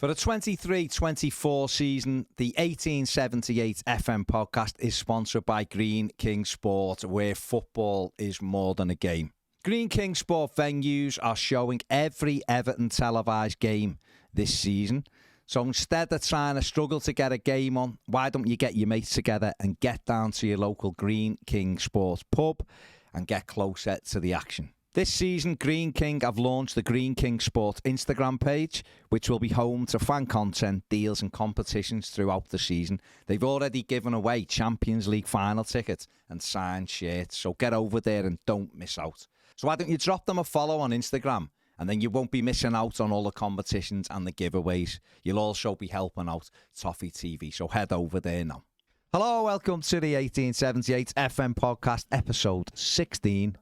For the 23-24 season, the 1878 FM podcast is sponsored by Green King Sport, where football is more than a game. Green King Sport venues are showing every Everton televised game this season. So instead of trying to struggle to get a game on, why don't you get your mates together and get down to your local Green King Sports pub and get closer to the action. This season, Green King have launched the Green King Sport Instagram page, which will be home to fan content, deals and competitions throughout the season. They've already given away Champions League final tickets and signed shirts, so get over there and don't miss out. So why don't you drop them a follow on Instagram, and then you won't be missing out on all the competitions and the giveaways. You'll also be helping out Toffee TV, so head over there now. Hello, welcome to the 1878 FM podcast, episode 16.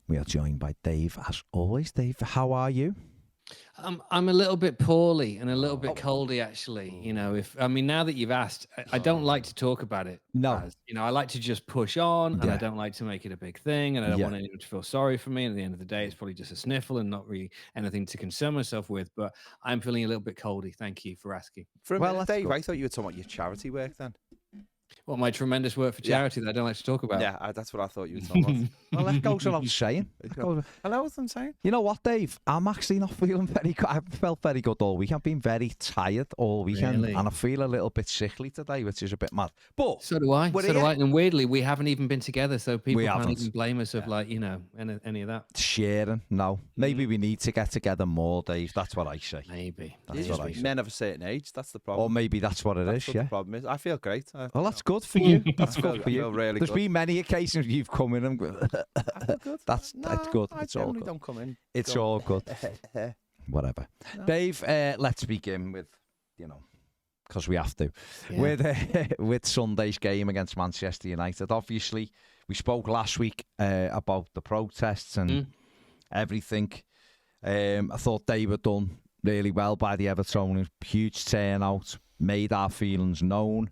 We are joined by Dave, as always. Dave, how are you? I'm a little bit poorly and a little bit coldy, actually. You know, now that you've asked, I don't like to talk about it. No. I like to just push on, and I don't like to make it a big thing, and I don't want anyone to feel sorry for me. And at the end of the day, it's probably just a sniffle and not really anything to concern myself with. But I'm feeling a little bit coldy. Thank you for asking. For a minute, Dave, I thought you were talking about your charity work then. Well, my tremendous work for charity that I don't like to talk about. Yeah, that's what I thought you were talking about. Well, that goes without saying. I know what I'm saying. You know what, Dave? I'm actually not feeling very good. I've felt very good all week. I've been very tired all weekend, and I feel a little bit sickly today, which is a bit mad. But so do I. And weirdly, we haven't even been together, so people can't even blame us of any of that. Sharing, no. Maybe we need to get together more, Dave. That's what I say. Maybe. That's what I say. Men of a certain age, that's the problem. Or maybe that's what it is, the problem is. I feel great. Well, that's good for you. That's good for you. Really There's been many occasions you've come in and good. That's good. I it's all good. Don't come in. It's all good. Whatever. No. Dave, let's begin with, because we have to, with Sunday's game against Manchester United. Obviously, we spoke last week about the protests and everything. I thought they were done really well by the Evertonians. Huge turnout, made our feelings known.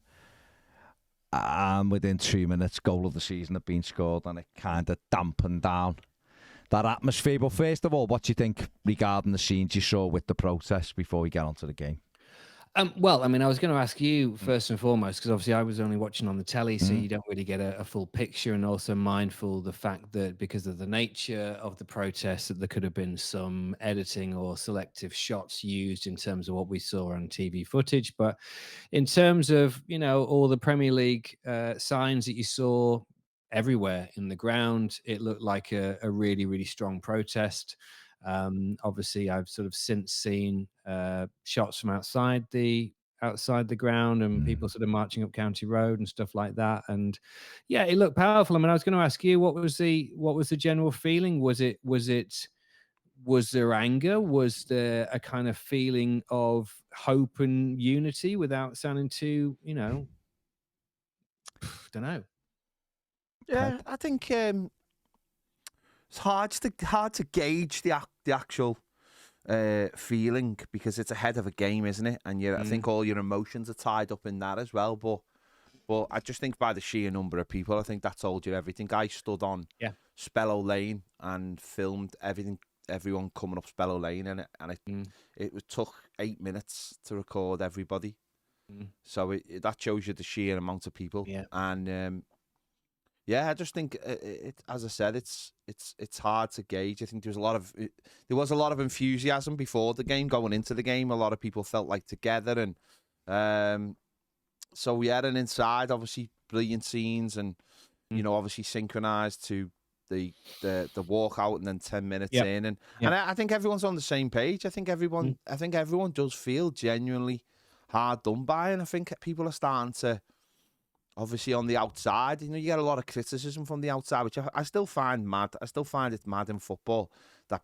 And within 2 minutes, goal of the season had been scored, and it kind of dampened down that atmosphere. But first of all, what do you think regarding the scenes you saw with the protests before we get onto the game? Well, I was going to ask you first and foremost, because obviously I was only watching on the telly, so you don't really get a full picture, and also mindful the fact that because of the nature of the protests, that there could have been some editing or selective shots used in terms of what we saw on TV footage. But in terms of, all the Premier League signs that you saw everywhere in the ground, it looked like a really, really strong protest. Obviously, I've sort of since seen shots from outside the ground and people sort of marching up County Road and stuff like that. And yeah, it looked powerful. I was going to ask you, what was the general feeling? Was there anger? Was there a kind of feeling of hope and unity without sounding too, don't know. Yeah, I think it's hard to gauge the actual feeling, because it's ahead of a game, isn't it? And I think all your emotions are tied up in that as well. But I just think by the sheer number of people, I think that told you everything. I stood on Spellow Lane and filmed everyone coming up Spellow Lane, and it took 8 minutes to record everybody. So that shows you the sheer amount of people. Yeah. And I just think as I said, it's hard to gauge. I think there was a lot of enthusiasm before the game, going into the game. A lot of people felt like together, and and inside, obviously brilliant scenes, and obviously synchronized to the walkout, and then 10 minutes in, and I think everyone's on the same page. I think everyone does feel genuinely hard done by, and I think people are starting to. Obviously, on the outside, you get a lot of criticism from the outside, which I still find mad. I still find it mad in football that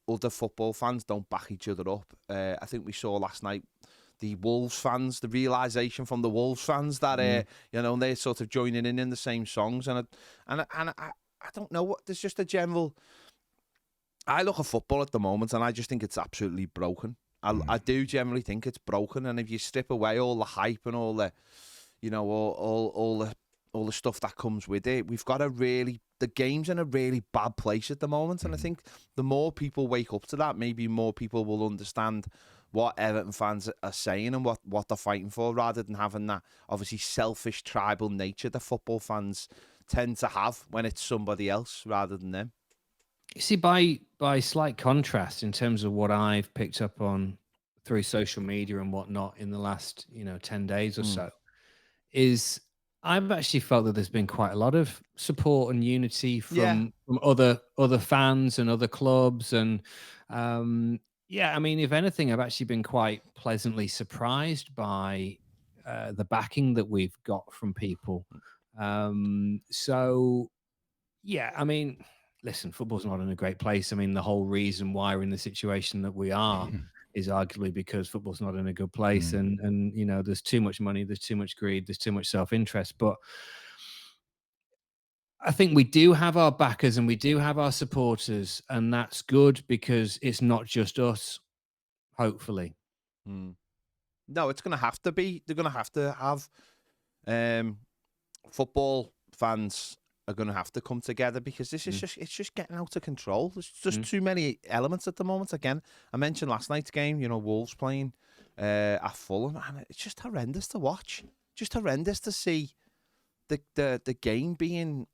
other football fans don't back each other up. I think we saw last night the Wolves fans, the realisation from the Wolves fans that, they're sort of joining in the same songs. And I don't know what, there's just a general... I look at football at the moment and I just think it's absolutely broken. I do generally think it's broken. And if you strip away all the hype and all the... all the stuff that comes with it. The game's in a really bad place at the moment, and I think the more people wake up to that, maybe more people will understand what Everton fans are saying and what they're fighting for, rather than having that obviously selfish tribal nature that football fans tend to have when it's somebody else rather than them. You see, by slight contrast, in terms of what I've picked up on through social media and whatnot in the last 10 days or so, is I've actually felt that there's been quite a lot of support and unity Yeah. from other fans and other clubs, and yeah, I mean, if anything, I've actually been quite pleasantly surprised by the backing that we've got from people. So yeah, I mean, listen, football's not in a great place. I mean, the whole reason why we're in the situation that we are is arguably because football's not in a good place, and there's too much money, there's too much greed, there's too much self-interest. But I think we do have our backers and we do have our supporters, and that's good because it's not just us, hopefully. No, it's going to have to be. They're going to have to have football fans are going to have to come together, because this is it's just getting out of control. There's just too many elements at the moment. Again, I mentioned last night's game, Wolves playing at Fulham, and it's just horrendous to watch. Just horrendous to see the game being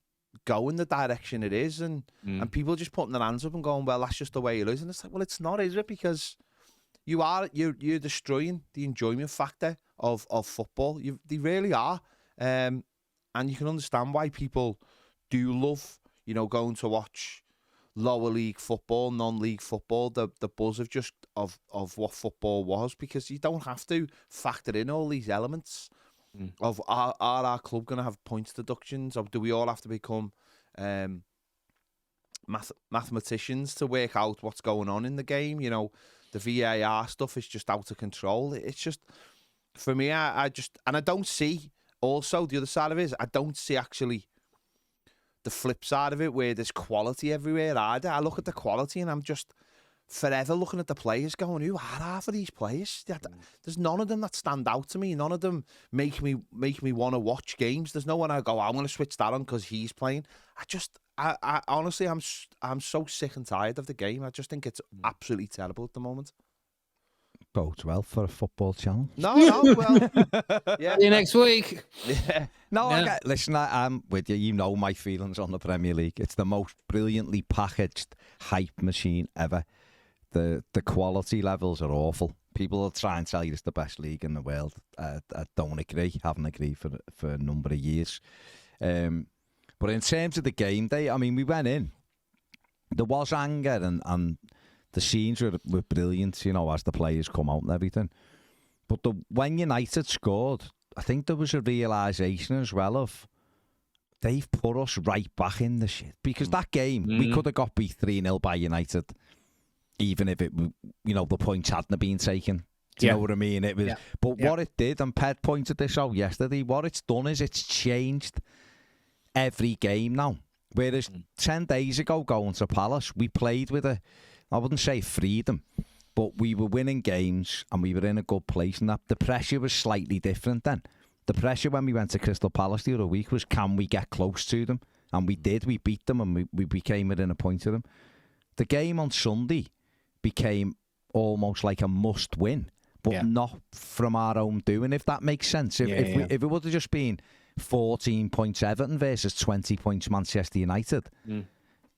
going the direction it is, and people just putting their hands up and going, well, that's just the way it is. And it's like, well, it's not, is it? Because you're destroying the enjoyment factor of football. They really are. And you can understand why people do love, going to watch lower league football, non-league football, the buzz of what football was, because you don't have to factor in all these elements of are our club going to have points deductions, or do we all have to become mathematicians to work out what's going on in the game? The VAR stuff is just out of control. It's just, for me, I don't see, also the other side of it is, I don't see actually the flip side of it, where there's quality everywhere either. I look at the quality and I'm just forever looking at the players going, who are half of these players? There's none of them that stand out to me. None of them make me want to watch games. There's no one I go, I'm going to switch that on because he's playing. I honestly, I'm so sick and tired of the game. I just think it's absolutely terrible at the moment. Bodes well for a football channel. No, well, yeah. See you next week. Yeah. No, yeah. Listen, I'm with you. You know my feelings on the Premier League. It's the most brilliantly packaged hype machine ever. The quality levels are awful. People will try and tell you it's the best league in the world. I don't agree. Haven't agreed for a number of years. But in terms of the game day, I mean, we went in. There was anger and the scenes were brilliant, as the players come out and everything. But when United scored, I think there was a realisation as well of they've put us right back in the shit. Because that game, we could have got beat 3-0 by United, even if it, the points hadn't been taken. Do you know what I mean? It was, but what it did, and Ped pointed this out yesterday, what it's done is it's changed every game now. Whereas 10 days ago, going to Palace, we played with I wouldn't say freedom, but we were winning games and we were in a good place, and that the pressure was slightly different then. The pressure when we went to Crystal Palace the other week was, can we get close to them? And we did. We beat them and we became within a point of them. The game on Sunday became almost like a must win, but not from our own doing, if that makes sense. If it would have just been 14 points Everton versus 20 points Manchester United,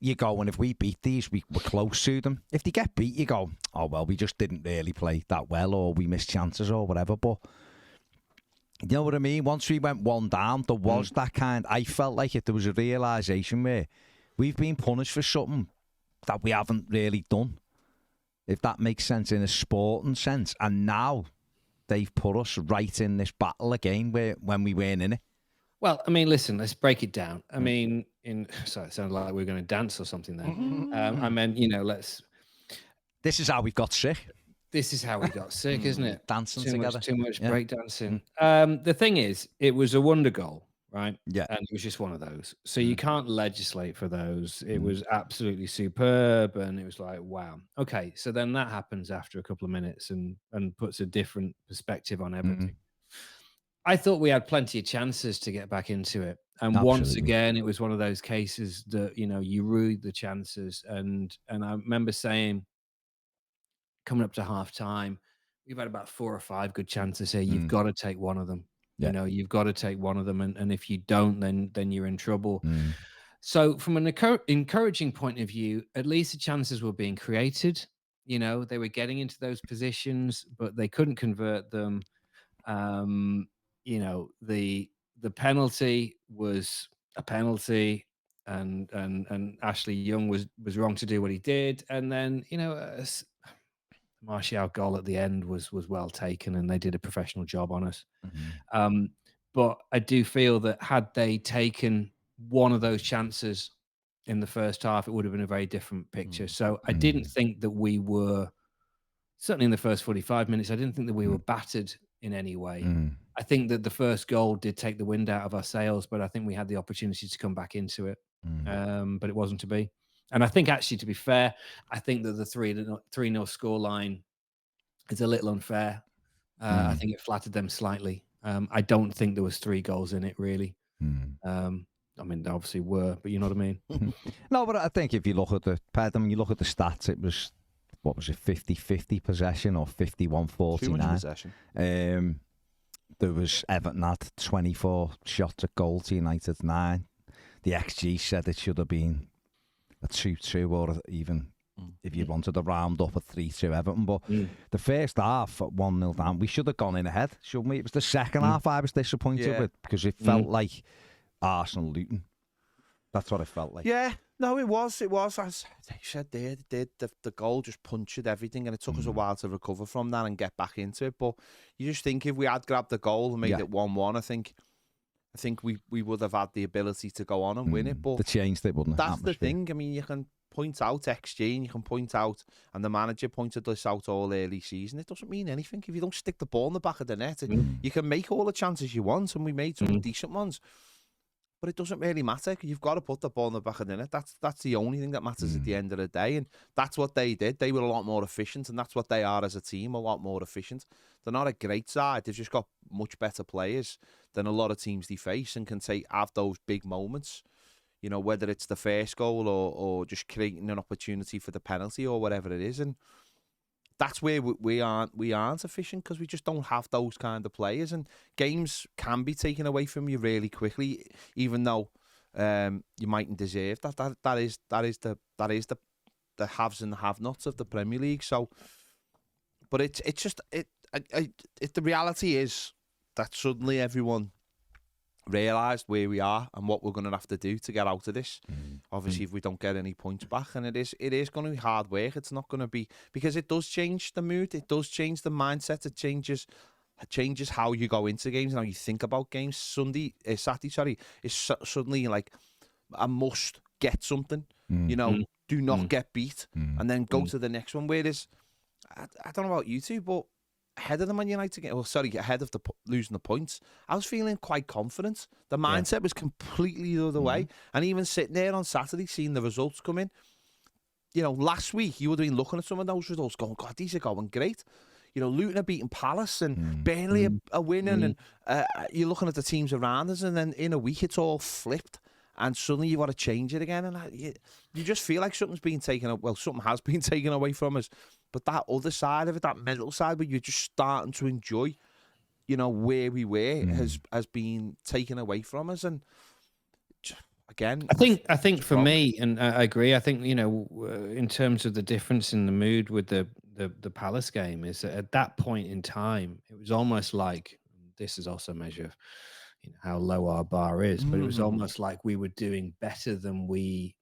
you go, and if we beat these, we're close to them. If they get beat, you go, oh, well, we just didn't really play that well, or we missed chances or whatever. But you know what I mean? Once we went one down, there was that kind, I felt like there was a realisation where we've been punished for something that we haven't really done, if that makes sense, in a sporting sense. And now they've put us right in this battle again when we weren't in it. Well, I mean, listen, let's break it down. I mean, sorry, it sounded like we were going to dance or something then. I meant, This is how we got sick. This is how we got sick, isn't it? Dancing together. Too much breakdancing. The thing is, it was a wonder goal, right? Yeah. And it was just one of those. So you can't legislate for those. It was absolutely superb. And it was like, wow. Okay. So then that happens after a couple of minutes and puts a different perspective on everything. I thought we had plenty of chances to get back into it. And once again, it was one of those cases that, you rued the chances. And I remember saying, coming up to half time, we've had about 4 or 5 good chances here. You've got to take one of them. Yeah. You know, you've got to take one of them, and if you don't, then you're in trouble. Mm. So, from an encouraging point of view, at least the chances were being created. You know, they were getting into those positions, but they couldn't convert them. Um, you know, the penalty was a penalty, and Ashley Young was wrong to do what he did, and then Martial goal at the end was well taken, and they did a professional job on us. Um, but I do feel that had they taken one of those chances in the first half, it would have been a very different picture. So I didn't think that we were, certainly in the first 45 minutes, I didn't think that we were battered in any way. I think that the first goal did take the wind out of our sails, but I think we had the opportunity to come back into it. But it wasn't to be. And I think, actually, to be fair, I think that the 3-0 scoreline is a little unfair. I think it flattered them slightly. I don't think there was 3 goals in it, really. I mean, there obviously were, but you know what I mean? No, but I think if you look at the stats, it was, what was it, 50-50 possession or 51-49? Too much possession. There was Everton had 24 shots at goal to United's 9. The XG said it should have been a 2-2 or even, if you wanted to round up, a 3-2 Everton. But the first half, at 1-0 down, we should have gone in ahead, shouldn't we? It was the second half I was disappointed with, because it felt like Arsenal Luton. That's what it felt like. Yeah, no, it was. As they said there, the goal just punctured everything, and it took us a while to recover from that and get back into it. But you just think, if we had grabbed the goal and made it 1-1, I think we would have had the ability to go on and win it. But they changed it, wouldn't it? That's the thing. I mean, you can point out XG, and you can point out, and the manager pointed this out all early season, it doesn't mean anything if you don't stick the ball in the back of the net. You can make all the chances you want, and we made some decent ones. But it doesn't really matter. You've got to put the ball in the back of the net. That's the only thing that matters at the end of the day. And that's what they did. They were a lot more efficient, and that's what they are as a team, a lot more efficient. They're not a great side. They've just got much better players than a lot of teams they face, and can have those big moments. You know, whether it's the first goal or just creating an opportunity for the penalty or whatever it is. And that's where we aren't efficient, because we just don't have those kind of players, and games can be taken away from you really quickly, even though you mightn't deserve that. That is the haves and the have-nots of the Premier League. So, but it's just the reality is that suddenly everyone realised where we are and what we're going to have to do to get out of this. Obviously, if we don't get any points back, and it is going to be hard work. It's not going to be, because it does change the mood, it does change the mindset, it changes how you go into games and how you think about games. Saturday, is suddenly like a must get something. You know, do not get beat, and then go to the next one. Whereas, I don't know about you two, but ahead of the Man United game, ahead of losing the points, I was feeling quite confident. The mindset was completely the other way. And even sitting there on Saturday, seeing the results come in, you know, last week you would have been looking at some of those results going, God, these are going great. You know, Luton are beating Palace, and Burnley are winning, and you're looking at the teams around us, and then in a week it's all flipped, and suddenly you've got to change it again, and you just feel like something's been taken. Well, something has been taken away from us. But that other side of it, that mental side, where you're just starting to enjoy, you know, where we were, has been taken away from us. And again, I think for me, and I agree, I think, you know, in terms of the difference in the mood with the Palace game, is that at that point in time, it was almost like, this is also a measure of, you know, how low our bar is, but it was almost like we were doing better than we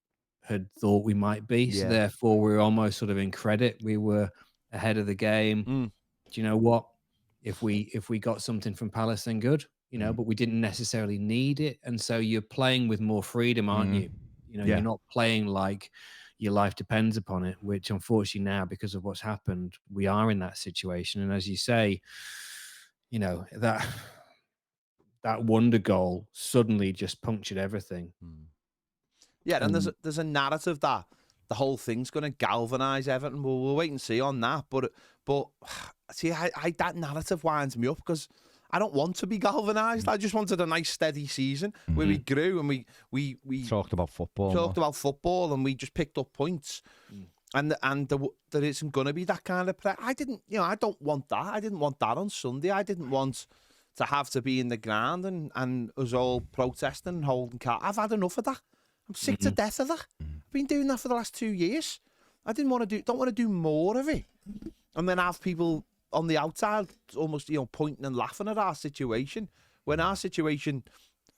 had thought we might be. So therefore we were almost sort of in credit. We were ahead of the game. Do you know what? If we got something from Palace, then good, you know, but we didn't necessarily need it. And so you're playing with more freedom, aren't you? You know, you're not playing like your life depends upon it, which unfortunately now, because of what's happened, we are in that situation. And as you say, you know, that wonder goal suddenly just punctured everything. Yeah, and there's a narrative that the whole thing's going to galvanise Everton. We'll wait and see on that. But see, that narrative winds me up, because I don't want to be galvanised. I just wanted a nice steady season where we grew and we talked about football, and we just picked up points. there isn't going to be that kind of pressure. I don't want that. I didn't want that on Sunday. I didn't want to have to be in the ground and us all protesting and holding car. I've had enough of that. I'm sick to death of that. I've been doing that for the last 2 years. Don't want to do more of it. And then have people on the outside almost, pointing and laughing at our situation, when our situation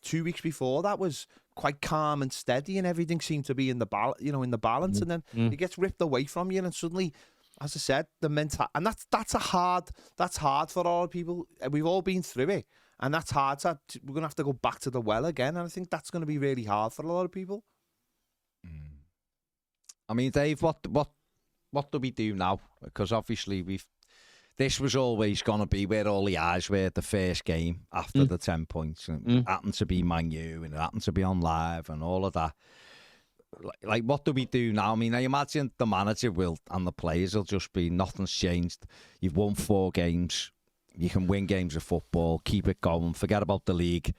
2 weeks before that was quite calm and steady, and everything seemed to be in the balance, and then it gets ripped away from you, and suddenly, as I said, the mental, and that's hard for all people. We've all been through it, and that's hard. We're gonna have to go back to the well again, and I think that's going to be really hard for a lot of people. I mean, Dave, what do we do now? Because obviously this was always going to be where all the eyes were at the first game after the 10 points. And it happened to be Man U, and it happened to be on live and all of that. Like, what do we do now? I mean, I imagine the manager and the players will just be, nothing's changed. You've won 4 games. You can win games of football. Keep it going. Forget about the league.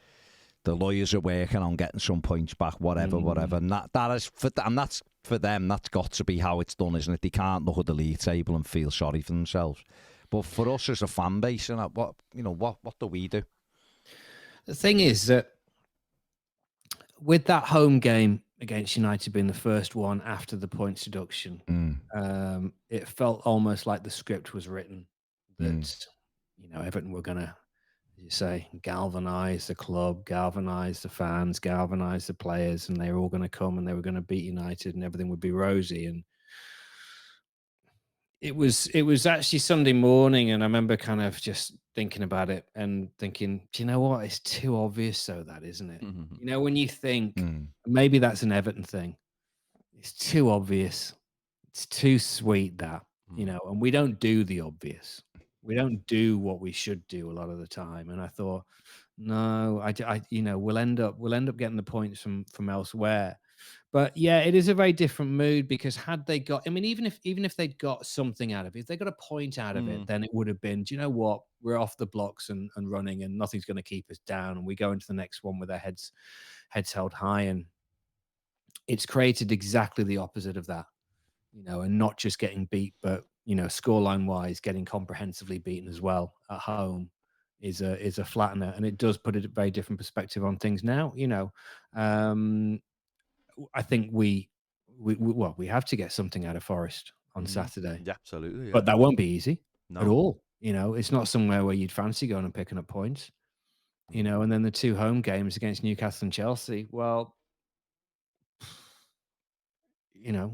The lawyers are working on getting some points back, whatever. And that's for them. That's got to be how it's done, isn't it? They can't look at the league table and feel sorry for themselves. But for us as a fan base, what do we do? The thing is that with that home game against United being the first one after the points deduction, it felt almost like the script was written that Everton were going to, as you say, galvanise the club, galvanise the fans, galvanise the players, and they were all going to come and they were going to beat United and everything would be rosy. And it was actually Sunday morning, and I remember kind of just thinking about it and thinking, do you know what? It's too obvious, though, that, isn't it? When you think maybe that's an Everton thing, it's too obvious. It's too sweet, that, and we don't do the obvious. We don't do what we should do a lot of the time. And I thought, no, we'll end up getting the points from elsewhere. But yeah, it is a very different mood, because had they got, even if they'd got something out of it, if they got a point out of it, then it would have been, do you know what? We're off the blocks and running, and nothing's going to keep us down. And we go into the next one with our heads held high. And it's created exactly the opposite of that, and not just getting beat, but, scoreline wise, getting comprehensively beaten as well at home is a flattener. And it does put a very different perspective on things now. I think we have to get something out of Forest on Saturday. Yeah, absolutely. Yeah. But that won't be easy at all. It's not somewhere where you'd fancy going and picking up points. And then the 2 home games against Newcastle and Chelsea. Well, yeah.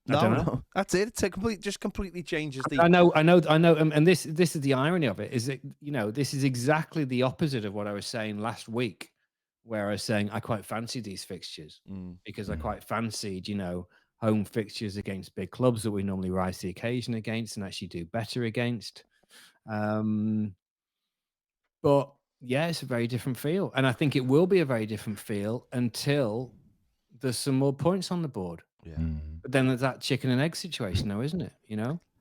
No, that's it. It just completely changes the. I know. And this is the irony of it, is that this is exactly the opposite of what I was saying last week, where I was saying I quite fancied these fixtures because I quite fancied, home fixtures against big clubs that we normally rise to the occasion against and actually do better against. But yeah, it's a very different feel, and I think it will be a very different feel until there's some more points on the board. Yeah. But then there's that chicken and egg situation, though, isn't it?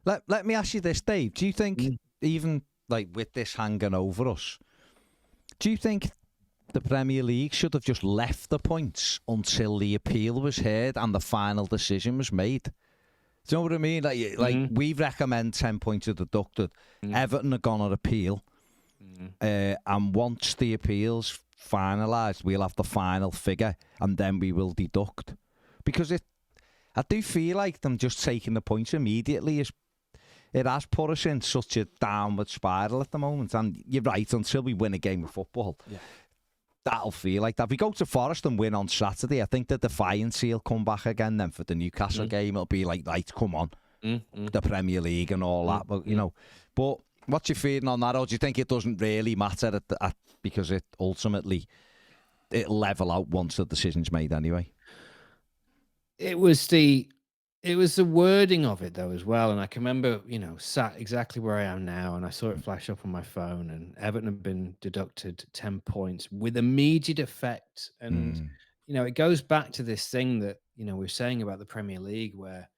Let me ask you this, Dave. Do you think, even like with this hanging over us, do you think the Premier League should have just left the points until the appeal was heard and the final decision was made? Do you know what I mean? Like we recommend 10 points are deducted. Everton are going to appeal. And once the appeal's finalised, we'll have the final figure and then we will deduct. Because I do feel like them just taking the points immediately it has put us in such a downward spiral at the moment. And you're right, until we win a game of football, that'll feel like that. If we go to Forest and win on Saturday, I think the defiance will come back again then for the Newcastle game. It'll be like, right, come on, the Premier League and all that. But, but what's your feeling on that? Or do you think it doesn't really matter because it ultimately, it'll level out once the decision's made anyway? It was the wording of it, though, as well. And I can remember, sat exactly where I am now, and I saw it flash up on my phone, and Everton had been deducted 10 points with immediate effect. And, it goes back to this thing that, we were saying about the Premier League, where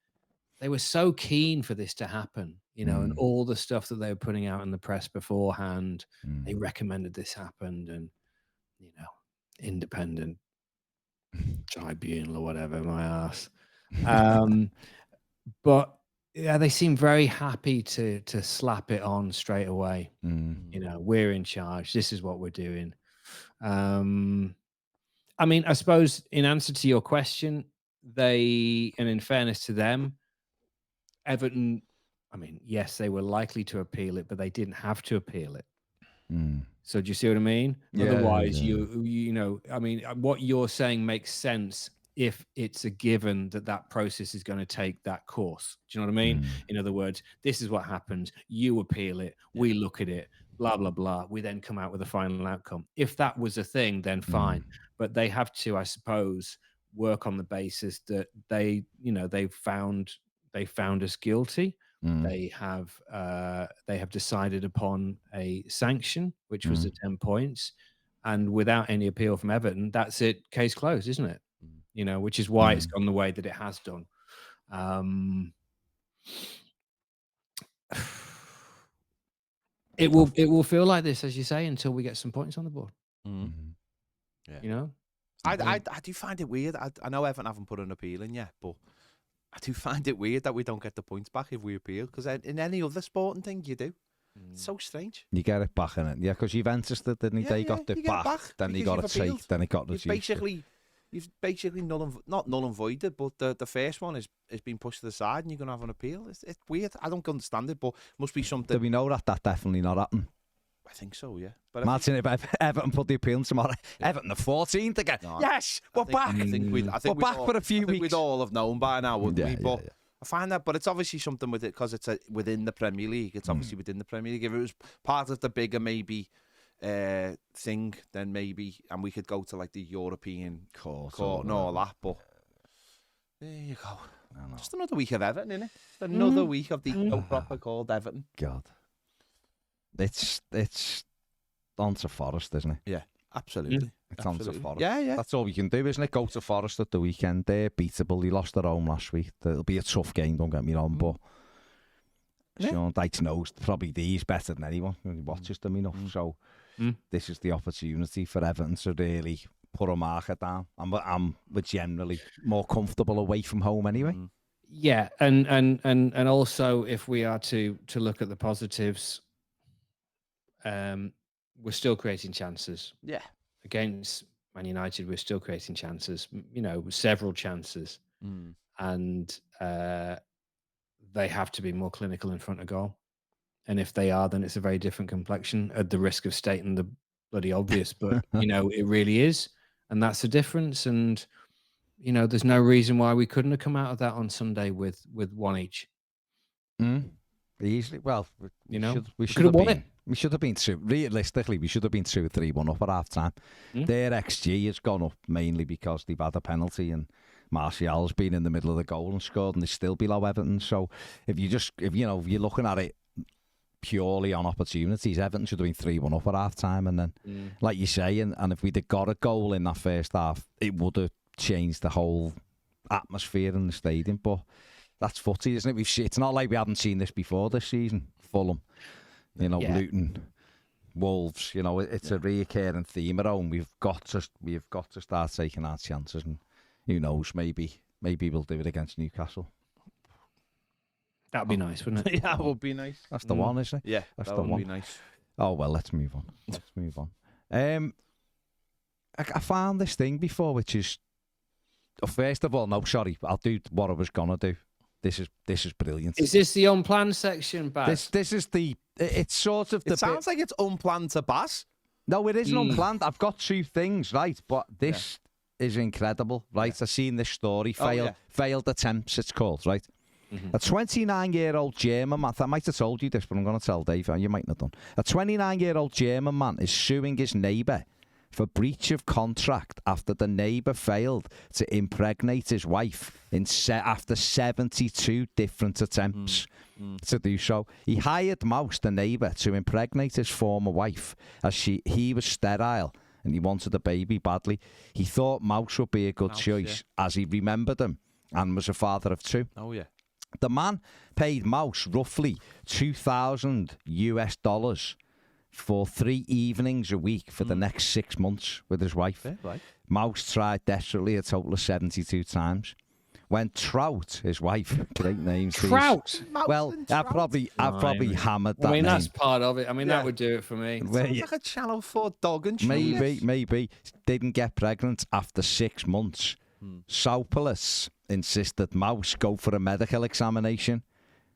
they were so keen for this to happen, and all the stuff that they were putting out in the press beforehand, they recommended this happened, and, independent tribunal or whatever, my ass. But yeah, they seem very happy to slap it on straight away. You know, we're in charge. This is what we're doing. I mean, I suppose in answer to your question, and in fairness to them, Everton, I mean, yes, they were likely to appeal it, but they didn't have to appeal it. So do you see what I mean? Yeah, Otherwise, yeah. you know, I mean, what you're saying makes sense if it's a given that that process is going to take that course. Do you know what I mean? In other words, this is what happens. You appeal it. We look at it. Blah blah blah. We then come out with a final outcome. If that was a thing, then fine. But they have to, I suppose, work on the basis that they found us guilty. They have decided upon a sanction, which was the 10 points, and without any appeal from Everton, that's it. Case closed, isn't it? You know, which is why it's gone the way that it has done. It will feel like this, as you say, until we get some points on the board. Yeah. You know, I do find it weird. I know Everton haven't put an appeal in yet, but I do find it weird that we don't get the points back if we appeal, because in any other sporting thing you do. It's so strange. You get it back in it, yeah, because Juventus did, didn't they? They got it back, then they got it take, then it got reduced. You've basically not null and voided, but the first one has been pushed to the side, and you're gonna have an appeal. It's weird. I don't understand it, but must be something. Do we know that definitely not happened? I think so, yeah. But Martin, if Everton put the appeal in tomorrow, Everton the 14th again. No, yes, we're back. I think we're back for a few weeks. We'd all have known by now, wouldn't we? But yeah. I find that, but it's obviously something with it because it's within the Premier League. It's obviously within the Premier League. If it was part of the bigger maybe thing, then maybe, and we could go to like the European court and all that. But there you go. Just another week of Everton, innit? Another week of the no proper called Everton. God, it's on to Forest, isn't it? Yeah, absolutely. It's on to Forest. Yeah. That's all we can do, isn't it? Go to Forest at the weekend. They're beatable. They lost at home last week. It'll be a tough game, don't get me wrong, but Sean Dyche knows probably he's better than anyone. He watches them enough. So this is the opportunity for Everton to really put a marker down. We're generally more comfortable away from home anyway. Yeah, and also if we are to look at the positives, we're still creating chances. Yeah. Against Man United, we're still creating chances, you know, several chances. And they have to be more clinical in front of goal. And if they are, then it's a very different complexion, at the risk of stating the bloody obvious. But, you know, it really is. And that's the difference. And, you know, there's no reason why we couldn't have come out of that on Sunday with one each. Easily. Well, we should have won it. We should have been realistically, we should have been 2-3-1 up at half time. Their XG has gone up mainly because they've had a penalty and Martial's been in the middle of the goal and scored, and they're still below Everton. So if you're looking at it purely on opportunities, Everton should have been 3-1 up at half time, and then like you say, and if we'd have got a goal in that first half, it would have changed the whole atmosphere in the stadium. But that's footy, isn't it? It's not like we haven't seen this before this season. Fulham, Luton, Wolves, it's a reoccurring theme at home. We've got to start taking our chances, and who knows, maybe we'll do it against Newcastle. That'd be nice, wouldn't it? Yeah, that would be nice. That's the one, isn't it? Yeah, that's that the would one. Be nice. Oh well, let's move on. I found this thing before, which is, first of all, no, sorry, I'll do what I was gonna do. This is brilliant. Is this the unplanned section, Baz? This is it's sort of the. It sounds like it's unplanned to Baz. No, it isn't unplanned. I've got two things, right? But this is incredible, right? I've seen this story. Failed attempts, it's called, right? A 29-year-old German man, I might have told you this, but I'm going to tell Dave, you might not have done. A 29-year-old German man is suing his neighbour for breach of contract after the neighbour failed to impregnate his wife after 72 different attempts to do so. He hired Mouse, the neighbour, to impregnate his former wife as he was sterile and he wanted a baby badly. He thought Mouse would be a good choice as he remembered him and was a father of two. Oh, yeah. The man paid Mouse roughly $2,000 for 3 evenings a week for the next 6 months with his wife. Yeah, right. Mouse tried desperately a total of 72 times. when Trout, his wife, great names. Trout. Well, I've probably hammered that. I mean, name. that's part of it. I mean, Yeah. that would do it for me. Sounds like a Channel 4 dog and Maybe didn't get pregnant after 6 months. Soupolus insisted Mouse go for a medical examination,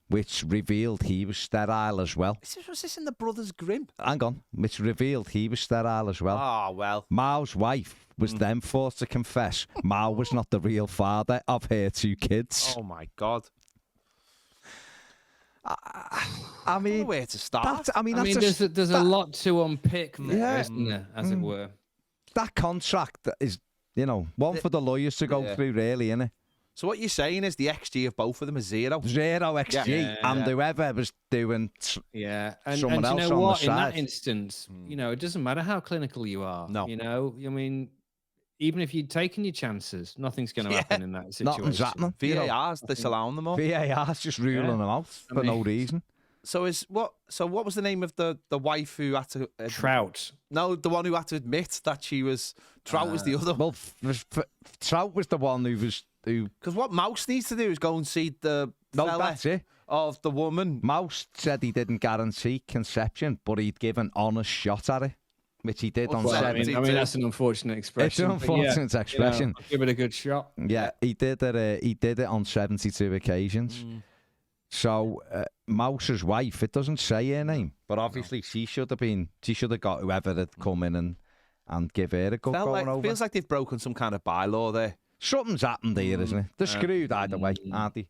which revealed he was sterile as well. Was this in the Brothers Grimm? Hang on, which revealed he was sterile as well. Oh, well. Mao's wife was then forced to confess Mao was not the real father of her 2 kids. Oh, my God. I mean, where to start? There's a lot to unpick there, isn't there, as it were? That contract is, one for the lawyers to go through, really, isn't it? So what you're saying is the XG of both of them is 0. 0 XG, and whoever was doing and someone else you know on what? the In side. that instance, it doesn't matter how clinical you are. No. I mean, even if you'd taken your chances, nothing's going to happen in that situation. Nothing's happening. VAR's disallowing them all. VAR's just ruling them out for no reason. So what was the name of the wife who had to Trout? No, the one who had to admit that she was Trout was the other. Well, Trout was the one who because what Mouse needs to do is go and see the fella that's it. of the woman. Mouse said he didn't guarantee conception, but he'd give an honest shot at it, which he did on Well, I 70. mean, that's an unfortunate expression. It's an unfortunate expression. I'll give it a good shot. Yeah, he did it on 72 occasions. So Mouse's wife, it doesn't say her name, but obviously she should have got whoever had come in and give her a good going over. Feels like they've broken some kind of bylaw there. Something's happened here, isn't it? They're screwed either way, aren't they?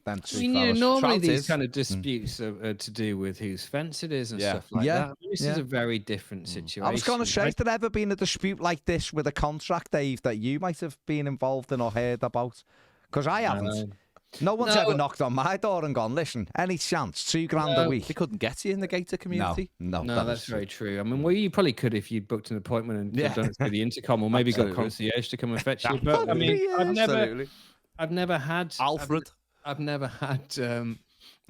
Normally Trout these is. kind of disputes are to do with whose fence it is and stuff like that. This is a very different situation. I was going to say, has there ever been a dispute like this with a contract, Dave, that you might have been involved in or heard about? Because I haven't. No one's ever knocked on my door and gone, listen, any chance, $2,000 a week? They couldn't get you in the Gator community. No, that's very true. I mean, well, you probably could if you'd booked an appointment and done it through the intercom, or maybe got concierge to come and fetch you. But I mean, I've never had Alfred. I've never had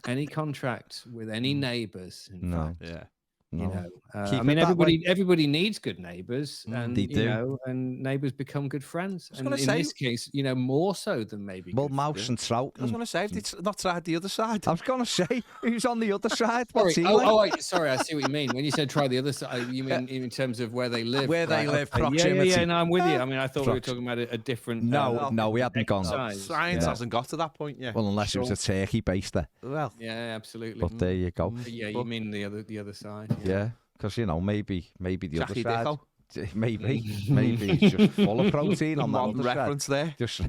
any contract with any neighbours. No. Yeah. I mean, everybody needs good neighbours, and they do. And neighbours become good friends. And in say, this case, more so than maybe. Well, Mouse and Trout. I was going to say, if it's not tried the other side. I was going to say, who's on the other side? What's Sorry. he like? Sorry, I see what you mean. When you said try the other side, you mean in terms of where they live? Where they live, okay. proximity. Yeah, no, I'm with you. I mean, I thought we were talking about a different. No, we haven't gone. Science hasn't got to that point yet. Well, unless it was a turkey baster. Well, yeah, absolutely. But there you go. Yeah, you mean the other side? Yeah. Because, maybe the Jackie other side. Dicko. Maybe it's just full of protein on that Modern other reference side. there. Just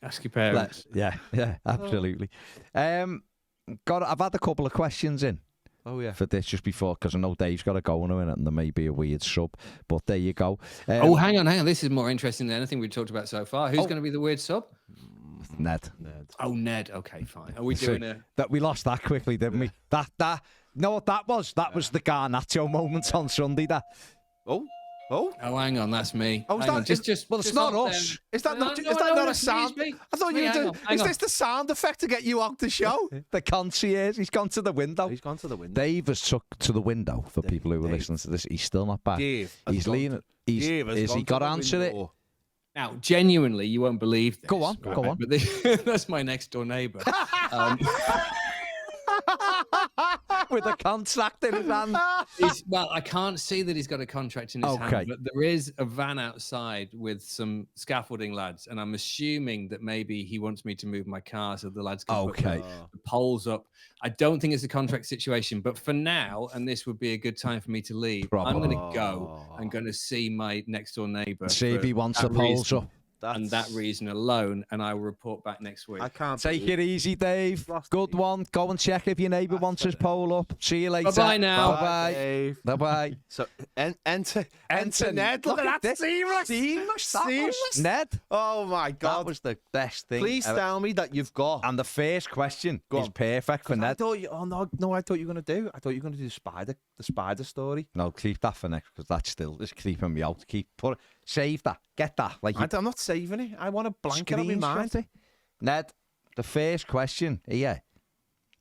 ask your parents. Yeah, absolutely. I've had a couple of questions in. Oh, yeah. For this just before, because I know Dave's got to go in a minute and there may be a weird sub, but there you go. Hang on. This is more interesting than anything we've talked about so far. Who's going to be the weird sub? Ned. Oh, Ned. Okay, fine. Are we doing that? We lost that quickly, didn't we? That. No, what that was? That was the Garnacho moment on Sunday. That. Oh, hang on, that's me. Oh, well, it's not us. Is that not a sound? I thought you were doing. Is this the sound effect to get you on the show? The concierge. He's gone to the window. Dave has took to the window for people who are listening to this. He's still not back. Dave, he's leaning. Has he got to answer it? Now, genuinely, you won't believe this. Go on. But that's my next door neighbour. With a contract in his hand. Well, I can't see that he's got a contract in his hand, but there is a van outside with some scaffolding lads, and I'm assuming that maybe he wants me to move my car so the lads can put the poles up. I don't think it's a contract situation, but for now, and this would be a good time for me to leave, I'm going to go. I'm going to see my next door neighbour. See if he wants the poles up. And that reason alone, and I will report back next week. I can't take it easy, Dave. Good one. Go and check if your neighbour wants his pole up. See you later. Bye now. Bye. Bye. So enter Ned. Look at that. Seamless. Ned. Oh my God, that was the best thing. Please tell me that you've got. And the first question is perfect for Ned. I thought you were going to do. I thought you were going to do the spider story. No, keep that for next because that's still is creeping me out. Save that. Get that. I'm not saving it. I want a blanket on my mind. Ned, the first question here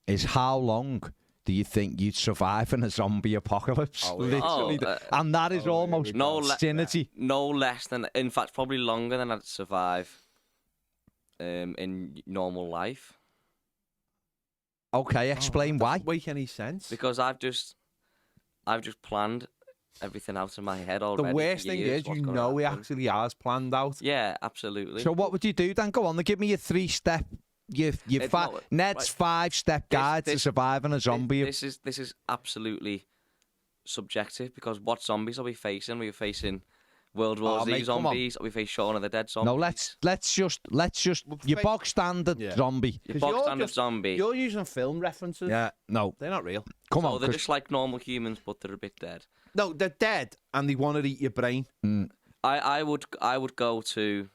is how long do you think you'd survive in a zombie apocalypse? Literally. And that is almost synergy. No less than, in fact, probably longer than I'd survive. in normal life. Okay, explain why. Doesn't make any sense. Because I've just planned everything out in my head already. The worst thing is, you know, he actually has planned out. Yeah, absolutely. So what would you do then? Go on, then give me your 3-step, Ned's 5-step guide to surviving a zombie. This is absolutely subjective, because what zombies are we facing? We're facing World War Z zombies. Are we facing Shaun of the Dead zombies? No, let's just your bog standard zombie. Your bog standard zombie. You're using film references. Yeah, no, they're not real. Come on, they're just like normal humans, but they're a bit dead. No, they're dead, and they want to eat your brain. I would go to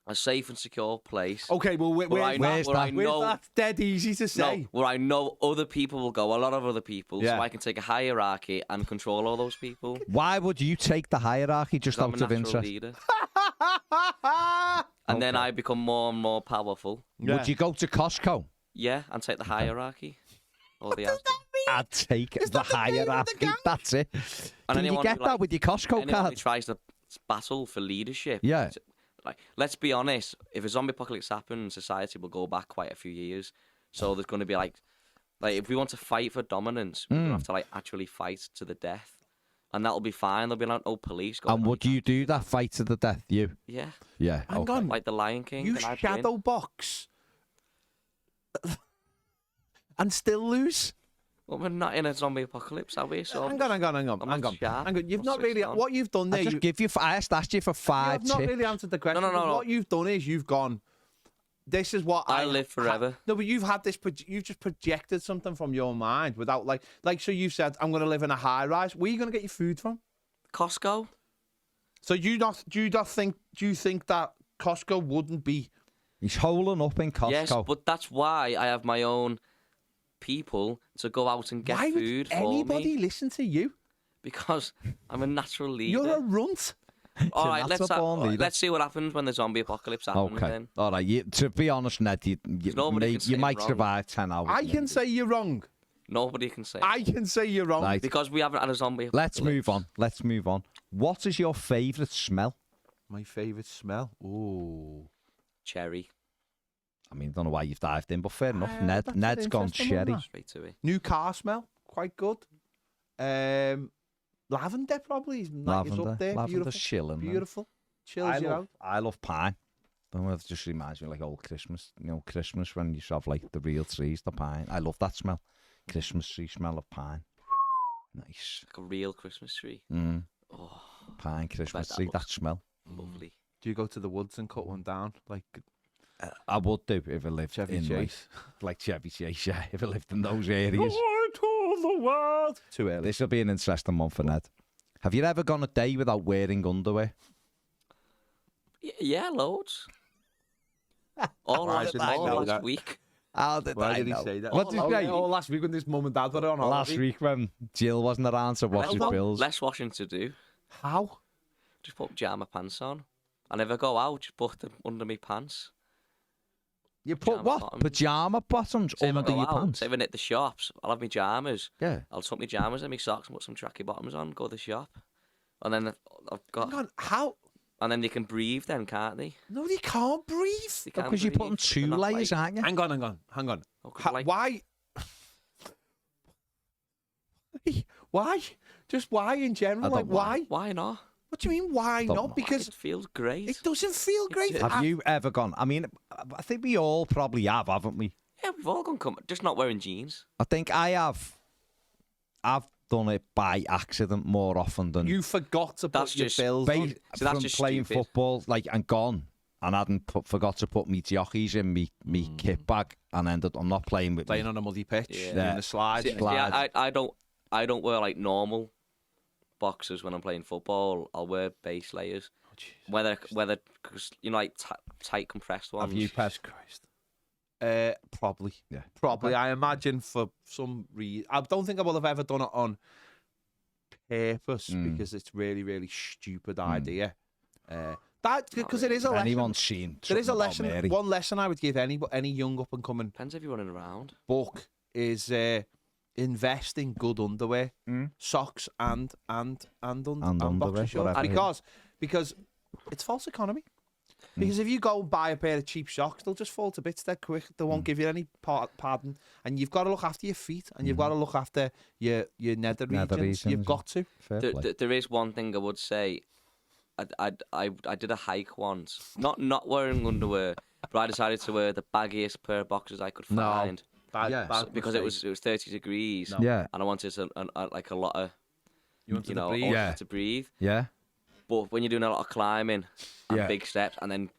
a safe and secure place. Okay, well, where's that? That's dead easy to say. No, where I know other people will go, a lot of other people, Yeah. so I can take a hierarchy and control all those people. Why would you take the hierarchy just I'm out a of natural interest? leader. And then I become more and more powerful. Yeah. Would you go to Costco? Yeah, and take the hierarchy. Or the I'd take the hierarchy. That's it. And Can you get that with your Costco anyone card? who tries to battle for leadership. Yeah. Like, let's be honest. If a zombie apocalypse happens, society will go back quite a few years. So there's going to be like if we want to fight for dominance, we're going to have to like actually fight to the death, and that'll be fine. There'll be like no police. And would you do that fight to the death? You? Yeah. Yeah. Hang on. Like the Lion King. You then I'd shadow win. box and still lose. Well, we're not in a zombie apocalypse, are we? So Hang on. You've not really. What you've done there. I asked you for 5 You've not tips. really answered the question. No. What you've done is you've gone. This is what I live forever. No, but you've had this. You've just projected something from your mind without like. So you said, "I'm going to live in a high rise." Where are you going to get your food from? Costco. So do you think that Costco wouldn't be? He's holing up in Costco. Yes, but that's why I have my own people to go out and get Why food would for anybody me. listen to you? Because I'm a natural leader. You're a runt. All right, natural born leader. let's see what happens when the zombie apocalypse happens. Okay. Then. All right. To be honest, Ned, you might wrong. survive 10 hours. I can say you're wrong. Nobody can say. I can say you're wrong. Right. Because we haven't had a zombie Let's apocalypse. move on. What is your favourite smell? My favourite smell. Ooh. Cherry. I mean, I don't know why you've dived in, but fair enough. that's an Ned's gone interesting one, cherry. that. Straight to it. New car smell. Quite good. Lavender probably is up there. Lavender's chilling. man. Beautiful. Chills you out. I love pine. It just reminds me of like old Christmas. Christmas when you have like the real trees, the pine. I love that smell. Christmas tree smell of pine. Nice. Like a real Christmas tree. Oh, Pine Christmas that tree, that looks smell. lovely. Do you go to the woods and cut one down? Like I would do if I lived Chevy in Chase. like Chevy Chase, yeah, if I lived in those areas. to the world. Too early. This will be an interesting one for Ned. Have you ever gone a day without wearing underwear? Yeah, loads. All last week. How did Why I did he know? say that? What did he say? Oh, last week when this mum and dad were on holiday. Last week when Jill wasn't around to wash his bills. Less washing to do. How? Just put pajama pants on. And if I go out, just put them under my pants. You put Pyjama what? bottoms. Pajama bottoms Say if I under go your out, pants? say if I hit the shops, I'll have my jammers. Yeah. I'll tuck my jammers and my socks and put some tracky bottoms on, go to the shop. And then I've got... Hang on, how? And then they can breathe then, can't they? No, they can't breathe. They can't Because you're breathe. putting 2 They're not layers, like- aren't you? Hang on. Oh, 'cause like- Why? Why? Just why in general? I Like don't know. why? Why not? What do you mean why Don't not? know. Because It feels great. it doesn't feel great. Have you ever gone? I mean, I think we all probably have, haven't we? Yeah, we've all gone just not wearing jeans. I think I have. I've done it by accident more often than You forgot to put That's your just bills on. So that's from just playing stupid. football, like, and gone. And hadn't forgot to put me jockeys in me kit bag, and ended. I'm not playing with Playing me. on a muddy pitch, Yeah. doing the slides. See, I don't wear like normal boxers when I'm playing football. I'll wear base layers. Whether because like tight compressed ones. Have you, Pez? Christ. Probably. Yeah. Probably. I imagine for some reason. I don't think I will have ever done it on purpose because it's really, really stupid idea. That because it is a lesson. Anyone's seen? There is a something about lesson. Mary. One lesson I would give any young up and coming Depends if you're running around. buck is invest in good underwear, socks and underwear, boxer shorts whatever. because it's false economy. Because if you go and buy a pair of cheap socks, they'll just fall to bits dead quick. They won't give you any padding. And you've got to look after your feet, and you've got to look after your nether regions. You've got to. There is one thing I would say. I did a hike once, not wearing underwear, but I decided to wear the baggiest pair of boxers I could find. Because it was 30 degrees. No. Yeah, and I wanted like a lot of to breathe. Yeah. But when you're doing a lot of climbing and big steps, and then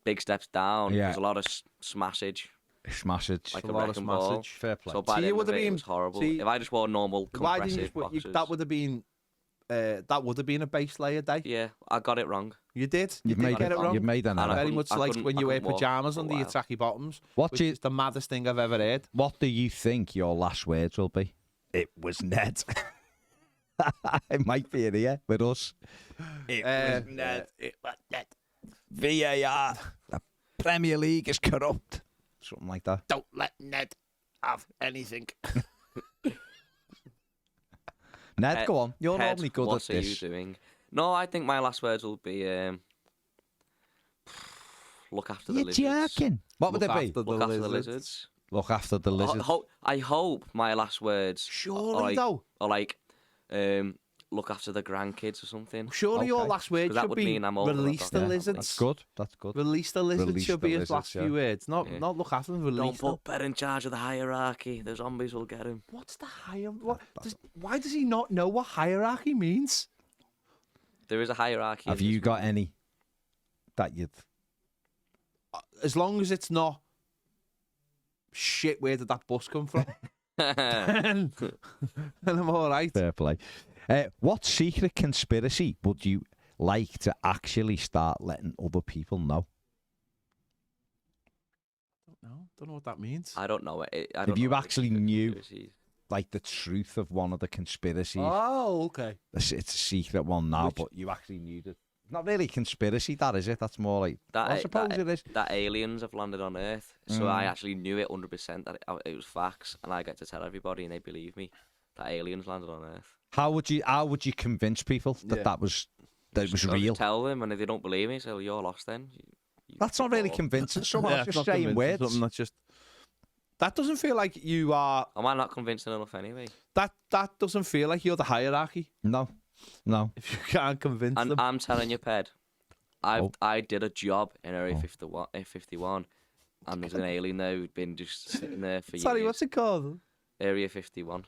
big steps down, there's a lot of smashage. Like a lot of smashage. Fair play. So by the end of it was horrible. If I just wore normal compressive boxers, that would have been a base layer day. Yeah, I got it wrong. You did. You did get it wrong. You made an error. Very much like when you wear pajamas under your tacky bottoms. Which is the maddest thing I've ever heard. What do you think your last words will be? It was Ned. It might be in here with us. It was Ned. It was Ned. VAR. The Premier League is corrupt. Something like that. Don't let Ned have anything. Ned, go on. You're normally good at this. What are you doing? No, I think my last words will be look after the lizards. You're joking. What would it be? Look after the lizards. Look after the lizards. I hope my last words are like look after the grandkids or something. Surely your last words should be release the lizards. That's good. Release the lizards should be his last few words. Not look after them, release them. Don't put Ben in charge of the hierarchy. The zombies will get him. What's the hierarchy? Why does he not know what hierarchy means? There is a hierarchy. Have you got any that you'd... As long as it's not shit, where did that bus come from? Then I'm all right. Fair play. What secret conspiracy would you like to actually start letting other people know? Don't know what that means. I don't know it. If you actually knew, like, the truth of one of the conspiracies. Oh, okay. It's a secret one now, but you actually knew it. Not really conspiracy, that is it? That's more like I suppose it is. That aliens have landed on Earth, so I actually knew it 100% that it was facts, and I get to tell everybody, and they believe me that aliens landed on Earth. How would you convince people that it was real? Tell them, and if they don't believe me, say, well, you're lost then. That's not really convincing someone. Just saying words. Something that's just... That doesn't feel like you are... Am I not convincing enough anyway? That doesn't feel like you're the hierarchy. No. If you can't convince them. I'm telling you, Ped, I did a job in Area 51, and there's an alien there who'd been just sitting there for years. Sorry, what's it called? Area 51.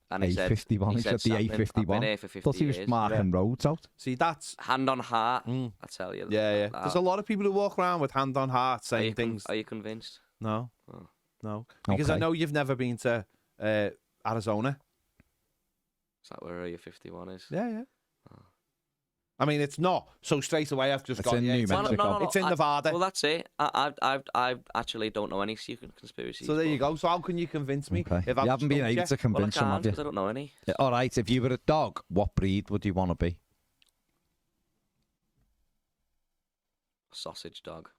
And A51. He said the A51. I've been here for 50 Thought he was years. marking roads out. See, that's... Hand on heart, I tell you. Yeah. There's a lot of people who walk around with hand on heart saying things. Are you convinced? No. Oh. No. Because I know you've never been to Arizona. Is that where Area 51 is? Yeah. Oh. I mean, it's not. So straight away, I've just got in New Mexico. No, it's in Nevada. Well, that's it. I actually don't know any secret conspiracies. So there you go. So how can you convince me? Okay. You haven't been able to convince them, have you? I don't know any. All right. If you were a dog, what breed would you want to be? Sausage dog.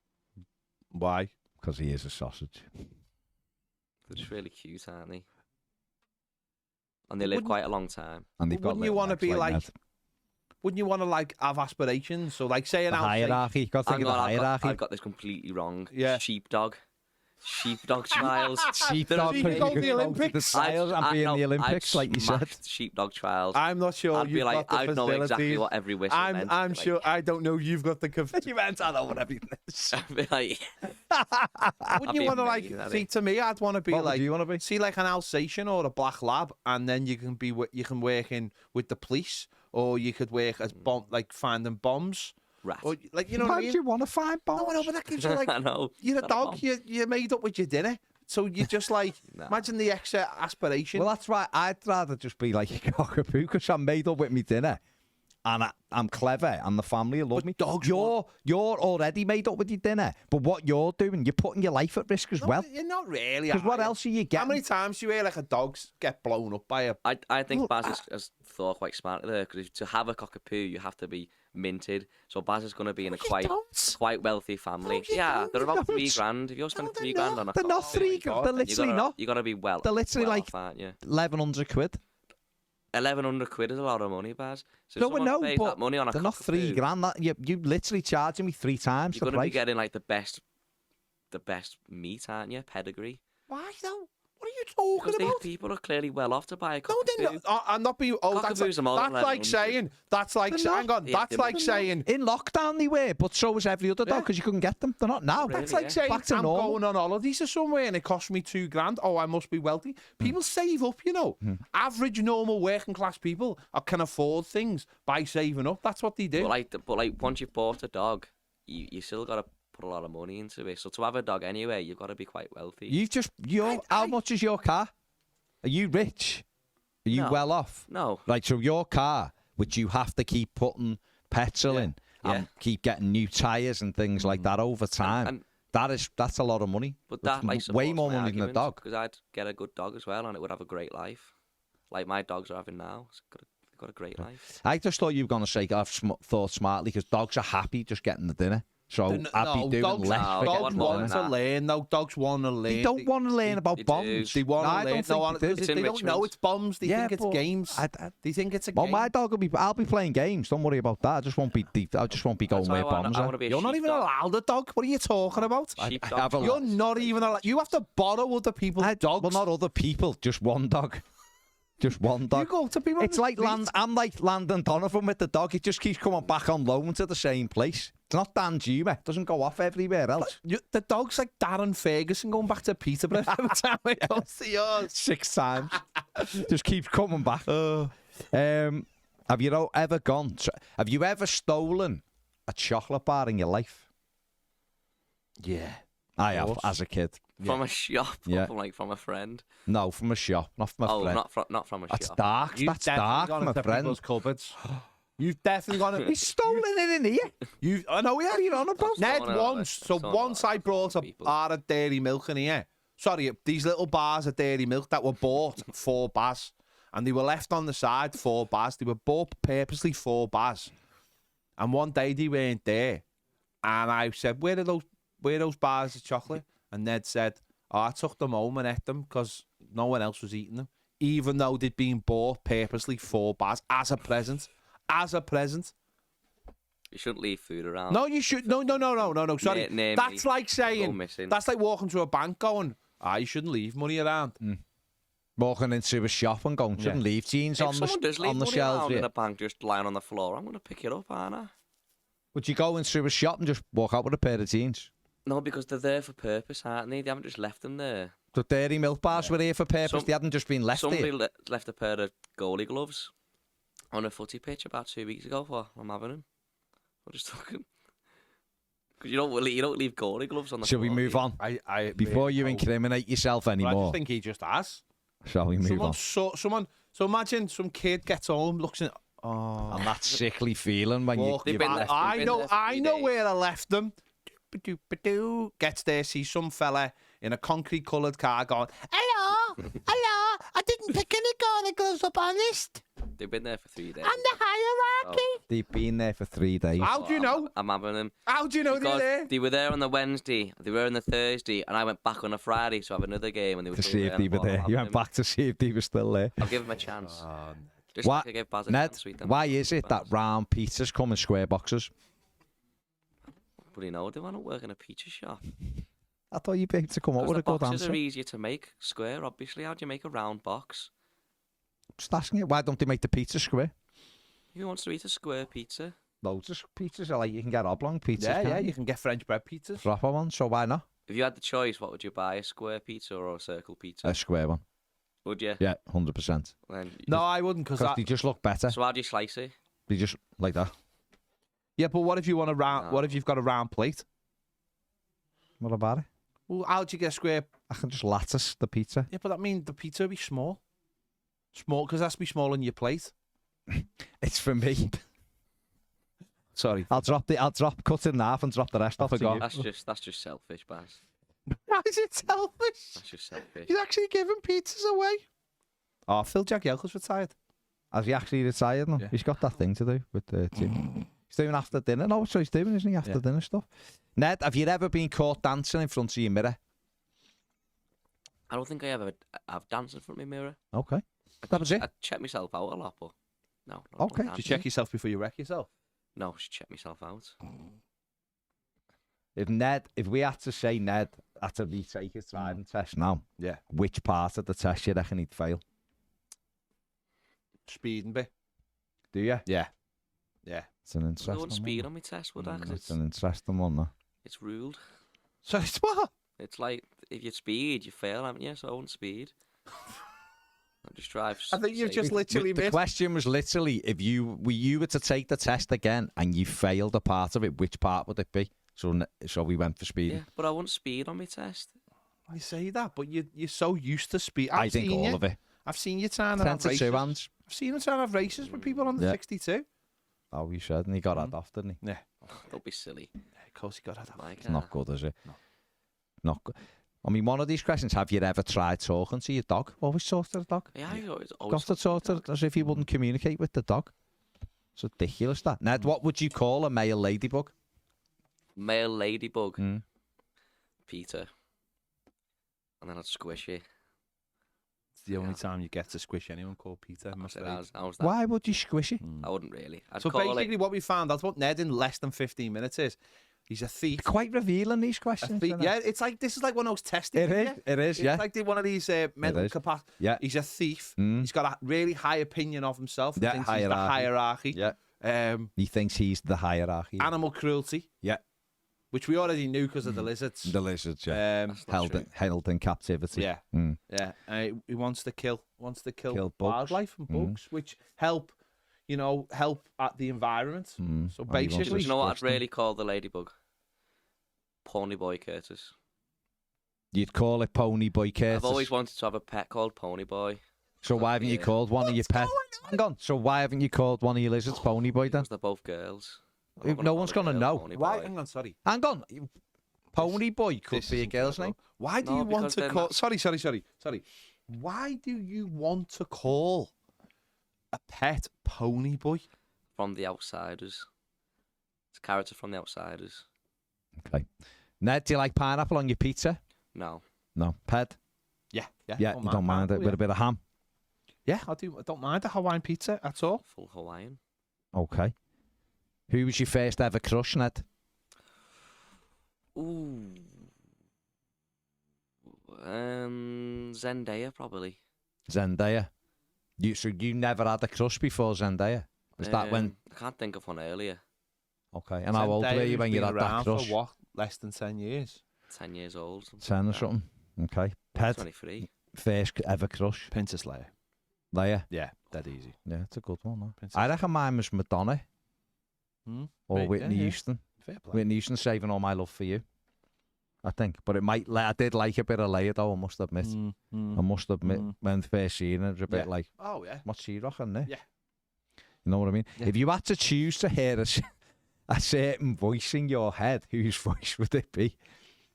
Why? Because he is a sausage. They're just really cute, aren't they? And they live quite a long time. And they've got wouldn't you want to be like? Wouldn't you want to like have aspirations? So like say an hierarchy. Got to think of the hierarchy. I've got this completely wrong. Yeah. Sheepdog trials. Sheepdog go to the Olympics. And be in the Olympics, like you said. Sheepdog trials. I'm not sure. I'd be like, I'd know exactly what every whistle meant. I'm sure. I don't know. You've got the. You meant I know what everything is. I'd be like. Wouldn't you want to like? See, to me, I'd want to be what like. Do you want to be? See, like an Alsatian or a black lab, and then you can work in with the police, or you could work as like finding bombs. Rat. Or, like, you know what I mean? Do you want to find bombs? No, but that gives you like... I know. You're a dog, you're made up with your dinner. So you just like... Imagine the extra aspiration. Well, that's right. I'd rather just be like a cockapoo because I'm made up with me dinner. And I'm clever and the family love me. Dogs you're already made up with your dinner. But what you're doing, you're putting your life at risk as well. You're not really. Because what else are you getting? How many times do you hear like a dog get blown up by a... I think Baz has thought quite smartly there, because to have a cockapoo, you have to be minted. So Baz is going to be in a quite wealthy family. They're about $3,000. If you're spending $3,000 on a they're not cockapoo, $3,000. They're literally not. You got to be well. They're literally like off, aren't you? 1,100 quid. £1,100 is a lot of money, Baz. So No, someone no, pays but that money on a they're not cockapoo, £3,000. You literally charging me 3 times You're the going to be price. getting like the best meat, aren't you? Pedigree. Why though? What are you talking Because these about? people are clearly well off to buy a No, cockapoo. they're not. I'm not being. Oh, that's Cockapoos are more than like 1,100. saying. That's like They're saying. Hang on. Yeah, That's they're like not. saying. In lockdown they were, but so was every other dog Yeah. because you couldn't get them. They're not now. Really, That's like yeah. saying Back to I'm normal. going on holidays or somewhere and it cost me $2,000. Oh, I must be wealthy. People save up, you know. Average, normal, working class people can afford things by saving up. That's what they do. But like once you've bought a dog, you still got to put a lot of money into it. So to have a dog anyway, you've got to be quite wealthy. How much is your car? Are you rich? Are you No. well off? No. Right, so your car, which you have to keep putting petrol in and keep getting new tyres and things like that over time, and that's a lot of money. But That's that like way more money than a dog. because I'd get a good dog as well, and it would have a great life, like my dogs are having now. It's got a great life. I just thought you were going to say I've thought smartly because dogs are happy just getting the dinner. So I'd be doing dogs, less. No, for dogs getting the want dinner. to learn. No, dogs want to learn. They don't want to learn about they bombs. do. They want No, to I learn. don't think they do. Because It's they don't know enrichment. it's bombs. They Yeah, think it's but games. They think it's a Well, game. my dog will be. I'll be playing games. Don't worry about that. I just won't be going That's where why I bombs want are. to be a You're not even sheepdog. allowed a dog. What are you talking about? Sheepdog. have a You're not even allowed. You have to borrow other people's dogs. Well, not other people. Just one dog. Just one dog. You go to people. It's like I'm like Landon Donovan with the dog. It just keeps coming back on loan to the same place. It's not Dan Juma. It doesn't go off everywhere else. The dog's like Darren Ferguson going back to Peterborough every time it comes to yours. 6 times. Just keeps coming back. Have you ever gone? Have you ever stolen a chocolate bar in your life? Yeah. I have as a kid. From a shop, Yeah. or from a friend. No, from a shop, not from a friend. Not from a That's shop. dark. That's dark from a friend. Cupboards. You've definitely got it. He's stolen it in here. I know. Yeah, you're on about Ned Someone once. So someone once I brought a people. bar of dairy milk in here. Sorry, these little bars of dairy milk that were bought 4 bars, and they were left on the side 4 bars. They were bought purposely 4 bars, and one day they weren't there, and I said, "Where are those bars of chocolate?" And Ned said, "Oh, I took them home and ate them because no one else was eating them, even though they'd been bought purposely 4 bars as a present." As a present. You shouldn't leave food around. No, you should. No. Sorry. Near That's me. like Go saying. missing. That's like walking to a bank going, you shouldn't leave money around. Walking into a shop and going, shouldn't leave jeans If on someone does the leave on the money shelves. around in Yeah. a bank just lying on the floor, I'm going to pick it up, aren't I? Would you go into a shop and just walk out with a pair of jeans? No, because they're there for purpose, aren't they? They haven't just left them there. The dairy milk bars were here for purpose. They hadn't just been left Somebody there. left a pair of goalie gloves on a footy pitch about 2 weeks ago. I'm having them. I'm just talking. Because you don't leave goalie gloves on the Shall we floor, move do you? on? Before you incriminate yourself I anymore. just think he just has. Shall we move on? So imagine some kid gets home, looks in. Oh, And that sickly feeling when you. walking They've been back. there- I they've been know. there for I 3 know days. where I left them. Doop-a-doop-a-doo. Gets there, sees some fella in a concrete coloured car going, "Hello, hello. I didn't pick any goalie gloves up, honest. They've been there for 3 days. And the hierarchy." They've been there for 3 days. How do you know? I'm having them. How do you know they're Because there? they were there on the Wednesday, they were on the Thursday, and I went back on a Friday to have another game, and they were To still see there. if they and were I thought, there. I'll You have went them. back to see if they were still there. I'll give them a chance. Just Why, like I gave Baz a Ned, chance. Sweet them. why is it that round pizzas come in square boxes? But you know, they want to work in a pizza shop. I thought you'd be able to come up Because with the a good boxes answer. are easier to make. Square, obviously. How do you make a round box? Just asking you, why don't they make the pizza square? Who wants to eat a square pizza? Loads of pizzas are like you can get oblong pizzas. Yeah, can't yeah. You can get French bread pizzas. Proper one, so why not? If you had the choice, what would you buy? A square pizza or a circle pizza? A square one. Would you? Yeah, 100%. Then, No, I wouldn't, Because they just look better. So how do you slice it? They just like that. Yeah, but what if you want a round? No. What if you've got a round plate? What about it? Well, how'd you get square? I can just lattice the pizza. Yeah, but that means the pizza will be small. Small, because it has to be small in your plate. It's for me. Sorry. I'll cut it in half and drop the rest off to forgot. you. That's just selfish, Baz. How is it selfish? That's just selfish. He's actually giving pizzas away. Oh, Phil Jagielka's retired. Has he actually retired now? Yeah. He's got that thing to do with the team. He's doing after dinner. No, that's what he's doing, isn't he? After dinner stuff. Ned, have you ever been caught dancing in front of your mirror? I don't think I ever have danced in front of my mirror. Okay. That was it? I check myself out a lot, but no. Okay. Do you check yourself before you wreck yourself? No, just check myself out. If we had to say Ned had to retake his driving test now, Yeah. which part of the test you reckon he'd fail? Speeding bit. Do you? Yeah. Yeah. It's an I interesting wouldn't speed one. on my test, would I? 'Cause It's an interesting one, though. it's ruled. So it's what? It's like, if you speed, you fail, haven't you? So I wouldn't speed. I just drive. I think you've safe. just literally The missed. question was literally, if you were to take the test again and you failed a part of it, which part would it be? So we went for speeding. Yeah, but I wouldn't speed on my test. I say that, but you're so used to speed. I think all of it. I've seen you trying to 10 have to 2 races. hands. I've seen him trying to have races with people under Yeah. 62. Oh, you said, and he got that off, didn't he? Yeah. Don't be silly. Of course he got that off. Like, It's not good, is it? No. Not good. I mean, one of these questions, have you ever tried talking to your dog? Always talk to the dog? Yeah, I always Got to talk to as if you wouldn't communicate with the dog. It's ridiculous, that. Ned, what would you call a male ladybug? Male ladybug. Mm. Peter. And then I'd squish it. It's the only time you get to squish anyone called Peter. I said, how's that? Why would you squish it? I wouldn't really. I'd So call basically, what we found out about Ned in less than 15 minutes is he's a thief. Quite revealing, these A questions. thief. isn't it? Yeah, it's like this is like one of those testing. It is, it is, yeah. It's like one of these mental is. capacity. Yeah. He's a thief. Mm. He's got a really high opinion of himself. He Yeah, thinks he's the hierarchy. Yeah. He thinks he's the hierarchy. Animal cruelty. Yeah. Which we already knew because of the lizards. The lizards, yeah. Um, Held in captivity. yeah. Mm. Yeah, he wants to kill Kill bugs. wildlife and bugs, which help at the environment. So And he wants to basically, You know what I'd squish them. really call the ladybug? Pony Boy Curtis. You'd call it Pony Boy Curtis. I've always wanted to have a pet called Pony Boy. So why haven't you Yeah. called one of your pets? Hang on. So why haven't you called one of your lizards Pony Boy then? Because they're both girls. I'm If not no one's call a gonna girl know. Pony why? Boy. Hang on, sorry. Hang on. Pony Boy could This be a isn't girl's gonna name. go. Why do No, you want because to then call? that's- Sorry. Why do you want to call a pet Pony Boy? From The Outsiders. It's a character from The Outsiders. Okay. Ned, do you like pineapple on your pizza? No. No. Ped? Yeah. Yeah, you don't mind it pineapple, with a bit of ham. Yeah, I do. I don't mind a Hawaiian pizza at all. Full Hawaiian. Okay. Who was your first ever crush, Ned? Ooh. Zendaya, probably. Zendaya. So you never had a crush before Zendaya? Is that when? I can't think of one earlier. Okay. And how old were you when you had that crush? For what? Less than 10 years. 10 years old. 10 or like that. something. Okay. Ped, 23. first ever crush? Princess Leia. Leia? Yeah, dead easy. Yeah, it's a good one. Though. Princess I reckon mine was Madonna or Right, Whitney yeah. Houston. Fair play. Whitney Houston, Saving All My Love for You. I think. But it might. I did like a bit of Leia, though, I must admit. I must admit, when first seeing it, it was a bit Yeah. like, Oh, yeah. what's she rocking there? Yeah. You know what I mean? Yeah. If you had to choose to hear a certain voice in your head, whose voice would it be?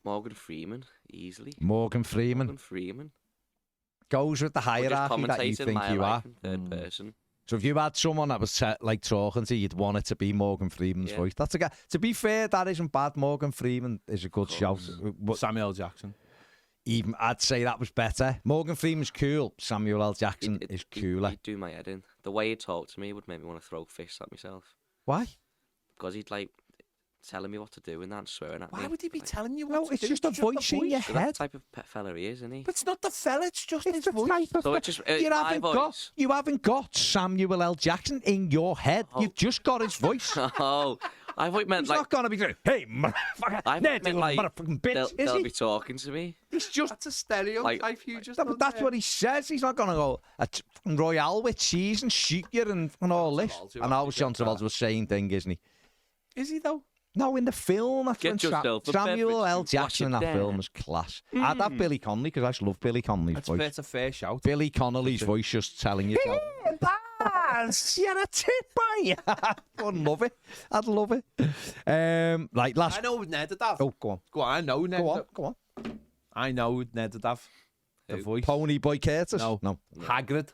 Morgan Freeman, easily. Morgan Freeman. Morgan Freeman. Goes with the Or just hierarchy that you commentating think my you are. life in third person. So if you had someone that was like talking to you, you'd want it to be Morgan Freeman's Yeah. voice. That's a guy. To be fair, that isn't bad. Morgan Freeman is a good shout. But Samuel L. Jackson. even I'd say that was better. Morgan Freeman's cool. Samuel L. Jackson is cooler. He'd do my head in. The way he talked to me would make me want to throw fists at myself. Why? Because he'd like telling me what to do and that and swearing at me. Why would he be Like, telling you No, what to it's do? just a voice in your but that's head. the type of pet fella he is, isn't he? But it's not the fella, it's just It's his the voice. type of So it just you my haven't voice. got you haven't got Samuel L. Jackson in your head. Oh. You've just got his voice. Oh, I thought you meant He's like not gonna be going, hey, motherfucker, I Ned, meant you like motherfucking bitch, they'll, is they'll he? be talking to me. He's just That's a stereotype you just done that's there. what he says. He's not gonna go a Royale with cheese and shoot you and all this. Travolta And now actually John gets that. Travolta was saying thing, isn't he? Is he though? No, in the film, that's Get when yourself a Samuel beverage L. and Jackson in wash that it film down. was class. I'd have Billy Connolly because I just love Billy Connolly's That's voice. fair, it's a fair shout. Billy Connolly's voice just telling you. Hey, Baz, you're a tipper. I'd love it. I'd love it. Like last. I know Ned would have. Oh, go on. Go on, I know Ned. Go on. Go on. I know Ned would have. The Who? voice. Pony Boy Curtis. No. Hagrid.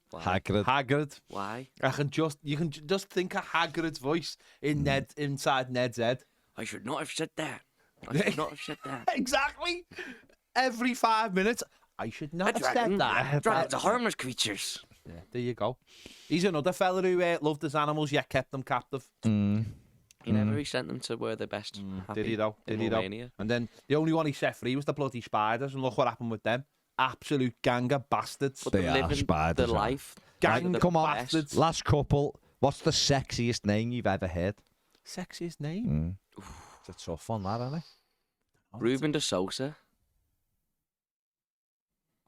Why? Hagrid. Hagrid. Why? You can just think of Hagrid's voice in Ned inside Ned's head. I should not have said that. I should not have said that. Exactly. every 5 minutes. I should not have said that. Dragons are harmless creatures. Yeah, there you go. He's another fella who loved his animals yet kept them captive. He never sent them to where they're best happy. Did he though? In Did he though? Romania. And then the only one he set free was the bloody spiders, and look what happened with them. Absolute gang of bastards. But They they're are living spiders, the aren't life. Gang the come on. best. Last couple. What's the sexiest name you've ever heard? Sexiest name? It's a tough one, that, isn't it? Ruben de Sousa.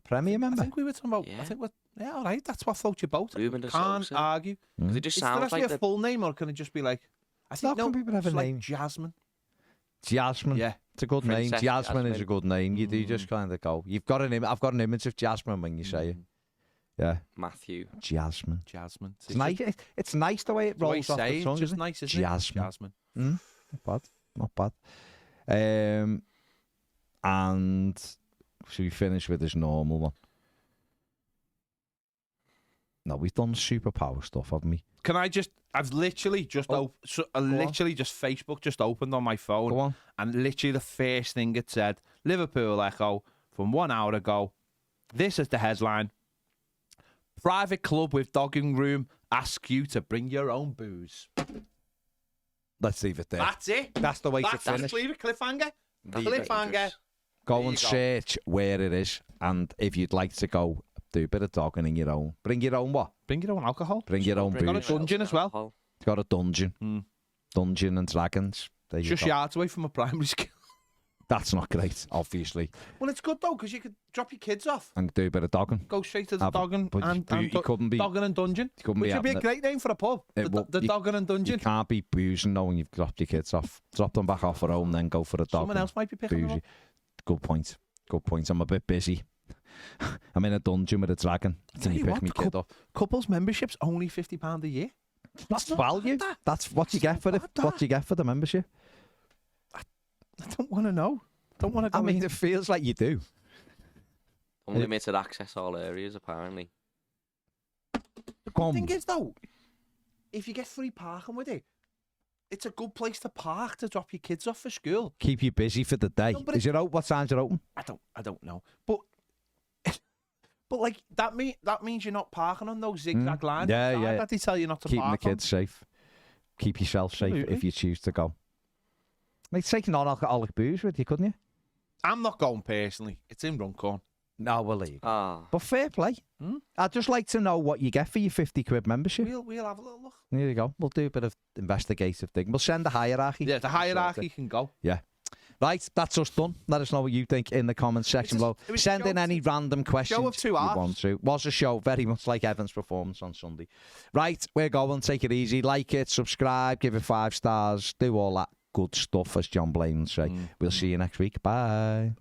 Premier I member? think we were talking about. Yeah. I think we're all right. That's what floats your boat. Ruben de Can't Sousa. argue. Because it just Is there sounds actually like a full name, or can it just be like? I think No, can people have a it's like name? Jasmine. Jasmine. Yeah. It's a good name. Princess Jasmine is a Jasmine. good name. You do just kind of go. I've got an image of Jasmine when you say it. Yeah. Mathew. Jasmine. Jasmine. It's nice. It's nice the way it The way you rolls off say the it, tongue. just isn't it? nice, isn't Jasmine. it? Jasmine. Not bad. Not bad. And should we finish with this normal one? No, we've done superpower stuff, haven't we? Can I just? I've literally just just Facebook just opened on my phone. Go on. And literally the first thing it said, Liverpool Echo from 1 hour ago. This is the headline. Private club with dogging room ask you to bring your own booze. Let's leave it there. That's it. That's the way That's to finish. leave it. Cliffhanger. That's Cliffhanger. dangerous. Go There and you go. search where it is, and if you'd like to go, do a bit of dogging in your own. Bring your own what? Bring your own alcohol. Bring your own Got a booze. dungeon as well. Alcohol. It's got a dungeon. Dungeon and Dragons. There you Just go. yards away from a primary school. That's not great, obviously. Well, it's good though because you could drop your kids off, And do a bit of dogging. go straight to the Ah, but- dogging but you couldn't be- dogging and dungeon, you couldn't which be would be a having great name for a pub. The You- dogging and You dungeon. can't be boozing knowing you've dropped your kids off. Drop them back off at home, then go for a dog. Someone else might be picking them up. Good point. Good point. I'm a bit busy. I'm in a dungeon with a dragon. Tell Can you you pick what, me kid up? Couples memberships only £50 a year. That's not value. bad, that. That's what you get for not the bad, what you get for the membership. I don't want to know. Don't want to go. I mean, in. it feels like you do. Unlimited access all areas, apparently. The good thing is though, if you get free parking with it, it's a good place to park to drop your kids off for school. Keep you busy for the day. No, but Is it open? What time's it open? I don't know, but like that means you're not parking on those zigzag lines. Yeah, outside yeah. That they tell you not to Keeping the park on. kids safe. Keep yourself safe if Absolutely. you choose to go. Like taking non-alcoholic booze with you, couldn't you? I'm not going personally. It's in Runcorn. No, we'll leave. Ah. But fair play. I'd just like to know what you get for your 50 quid membership. We'll have a little look. There you go. We'll do a bit of investigative thing. We'll send the hierarchy. Yeah, the hierarchy can go. Yeah. Right, that's us done. Let us know what you think in the comments section below. it was a Send show in any random questions show of two you halves. want to. Was a show very much like Evan's performance on Sunday. Right, we're going. Take it easy. Like it, subscribe, give it 5 stars, do all that good stuff, as John Blaine would say. We'll see you next week. Bye.